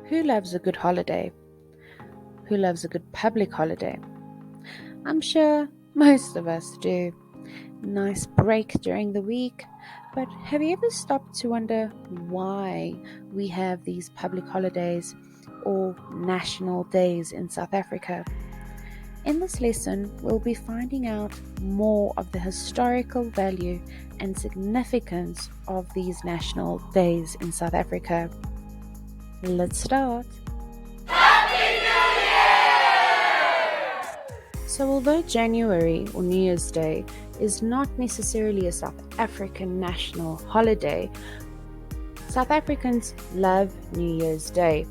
Who loves a good holiday? Who loves a good public holiday? I'm sure most of us do. Nice break during the week. But have you ever stopped to wonder why we have these public holidays or national days in South Africa? In this lesson, we'll be finding out more of the historical value and significance of these national days in South Africa. Let's start. So although January or New Year's Day is not necessarily a South African national holiday, South Africans love New Year's Day.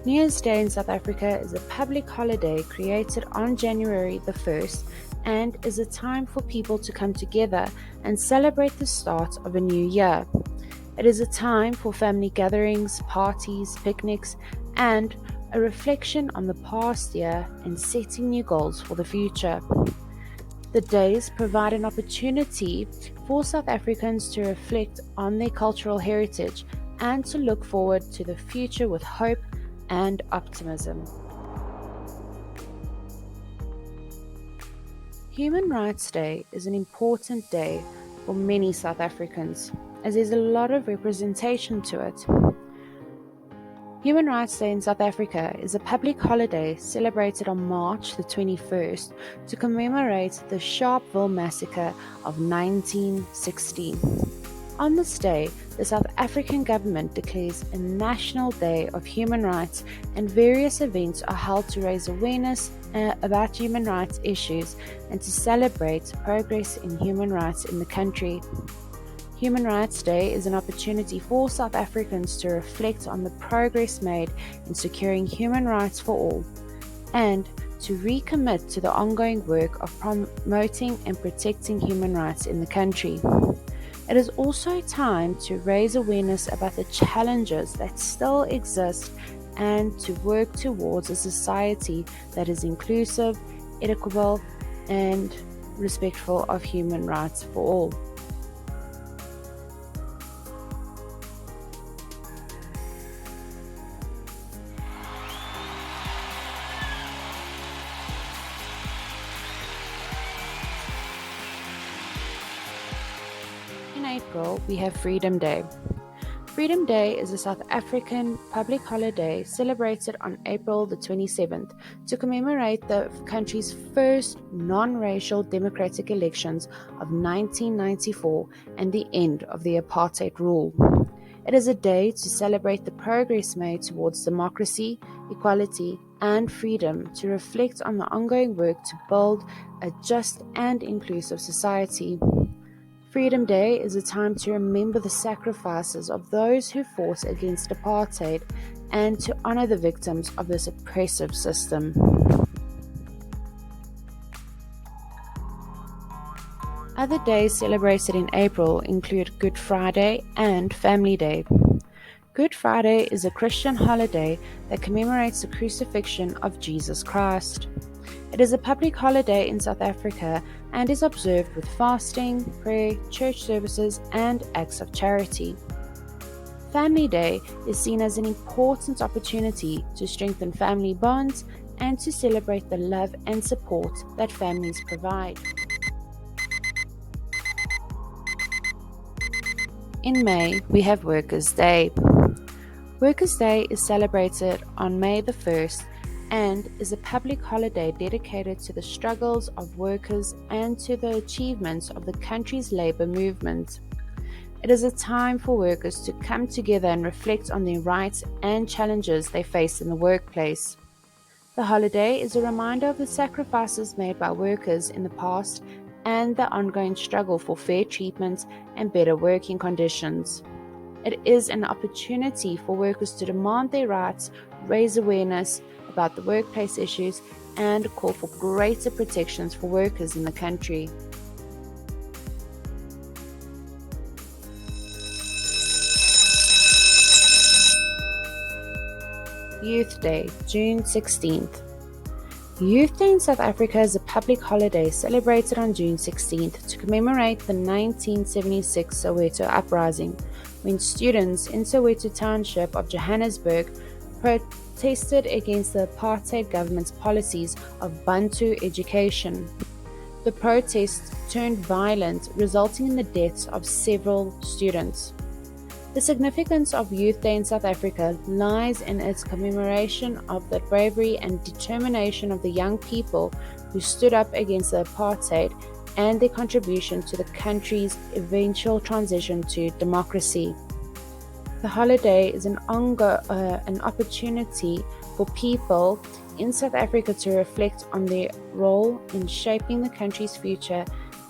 New Year's Day in South Africa is a public holiday created on January the 1st and is a time for people to come together and celebrate the start of a new year. It is a time for family gatherings, parties, picnics, and a reflection on the past year and setting new goals for the future. The days provide an opportunity for South Africans to reflect on their cultural heritage and to look forward to the future with hope and optimism. Human Rights Day is an important day for many South Africans, as there's a lot of representation to it. Human Rights Day in South Africa is a public holiday celebrated on March the 21st to commemorate the Sharpeville Massacre of 1916. On this day, the South African government declares a National Day of Human Rights, and various events are held to raise awareness about human rights issues and to celebrate progress in human rights in the country. Human Rights Day is an opportunity for South Africans to reflect on the progress made in securing human rights for all and to recommit to the ongoing work of promoting and protecting human rights in the country. It is also time to raise awareness about the challenges that still exist and to work towards a society that is inclusive, equitable, and respectful of human rights for all. In April, we have Freedom Day. Freedom Day is a South African public holiday celebrated on April the 27th to commemorate the country's first non-racial democratic elections of 1994 and the end of the apartheid rule. It is a day to celebrate the progress made towards democracy, equality, and freedom, to reflect on the ongoing work to build a just and inclusive society. Freedom Day is a time to remember the sacrifices of those who fought against apartheid and to honor the victims of this oppressive system. Other days celebrated in April include Good Friday and Family Day. Good Friday is a Christian holiday that commemorates the crucifixion of Jesus Christ. It is a public holiday in South Africa and is observed with fasting, prayer, church services, and acts of charity. Family Day is seen as an important opportunity to strengthen family bonds and to celebrate the love and support that families provide. In May, we have Workers' Day. Workers' Day is celebrated on May the 1st and is a public holiday dedicated to the struggles of workers and to the achievements of the country's labour movement. It is a time for workers to come together and reflect on their rights and challenges they face in the workplace. The holiday is a reminder of the sacrifices made by workers in the past and the ongoing struggle for fair treatment and better working conditions. It is an opportunity for workers to demand their rights, raise awareness about the workplace issues, and call for greater protections for workers in the country. Youth Day, June 16th. Youth Day in South Africa is a public holiday celebrated on June 16th to commemorate the 1976 Soweto uprising, when students in Soweto Township of Johannesburg protested against the apartheid government's policies of Bantu education. The protests turned violent, resulting in the deaths of several students. The significance of Youth Day in South Africa lies in its commemoration of the bravery and determination of the young people who stood up against the apartheid and their contribution to the country's eventual transition to democracy. The holiday is an opportunity for people in South Africa to reflect on their role in shaping the country's future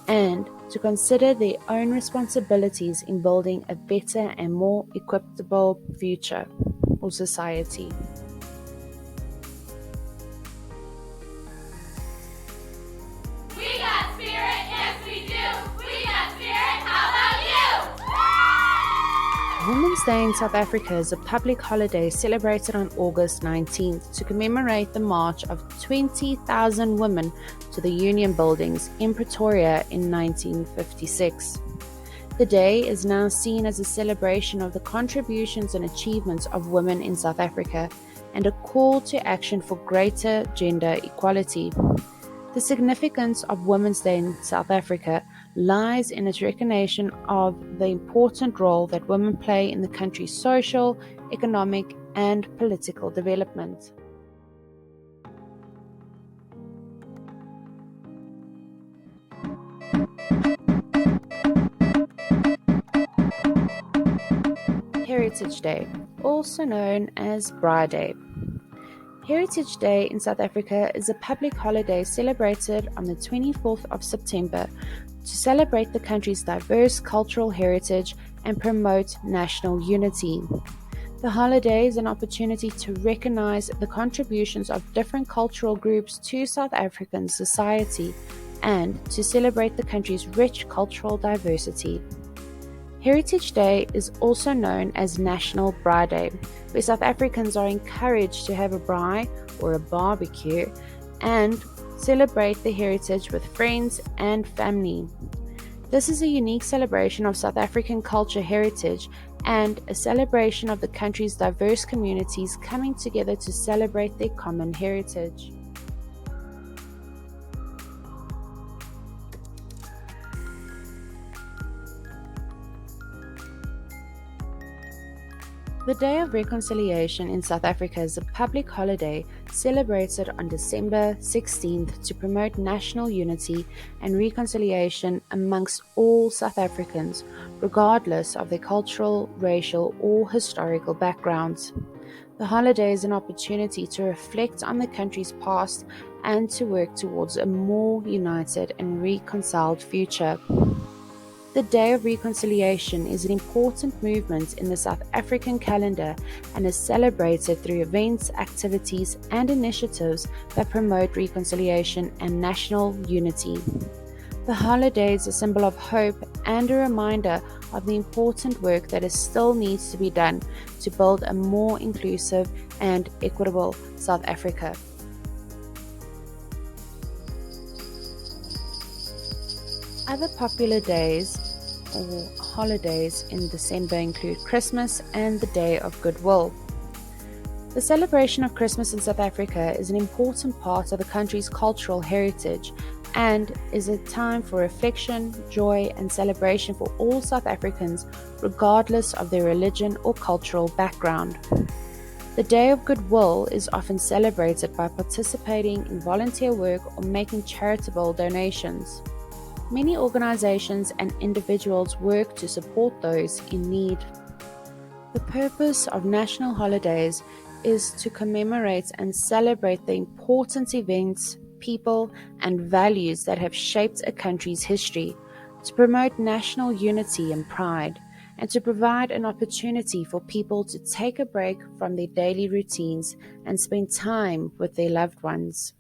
and to consider their own responsibilities in building a better and more equitable future or society. We got spirit, yes we do. We got spirit, how about you? Women's Day in South Africa is a public holiday celebrated on August 19th to commemorate the march of 20,000 women to the Union Buildings in Pretoria in 1956. The day is now seen as a celebration of the contributions and achievements of women in South Africa and a call to action for greater gender equality. The significance of Women's Day in South Africa lies in its recognition of the important role that women play in the country's social, economic, and political development. Heritage Day, also known as Braai Day. Heritage Day in South Africa is a public holiday celebrated on the 24th of September to celebrate the country's diverse cultural heritage and promote national unity. The holiday is an opportunity to recognize the contributions of different cultural groups to South African society and to celebrate the country's rich cultural diversity. Heritage Day is also known as National Braai Day, where South Africans are encouraged to have a braai or a barbecue and celebrate their heritage with friends and family. This is a unique celebration of South African culture heritage and a celebration of the country's diverse communities coming together to celebrate their common heritage. The Day of Reconciliation in South Africa is a public holiday celebrated on December 16th to promote national unity and reconciliation amongst all South Africans, regardless of their cultural, racial, or historical backgrounds. The holiday is an opportunity to reflect on the country's past and to work towards a more united and reconciled future. The Day of Reconciliation is an important movement in the South African calendar and is celebrated through events, activities, and initiatives that promote reconciliation and national unity. The holiday is a symbol of hope and a reminder of the important work that still needs to be done to build a more inclusive and equitable South Africa. Other popular days or holidays in December include Christmas and the Day of Goodwill. The celebration of Christmas in South Africa is an important part of the country's cultural heritage and is a time for reflection, joy, and celebration for all South Africans, regardless of their religion or cultural background. The Day of Goodwill is often celebrated by participating in volunteer work or making charitable donations. Many organizations and individuals work to support those in need. The purpose of national holidays is to commemorate and celebrate the important events, people, and values that have shaped a country's history, to promote national unity and pride, and to provide an opportunity for people to take a break from their daily routines and spend time with their loved ones.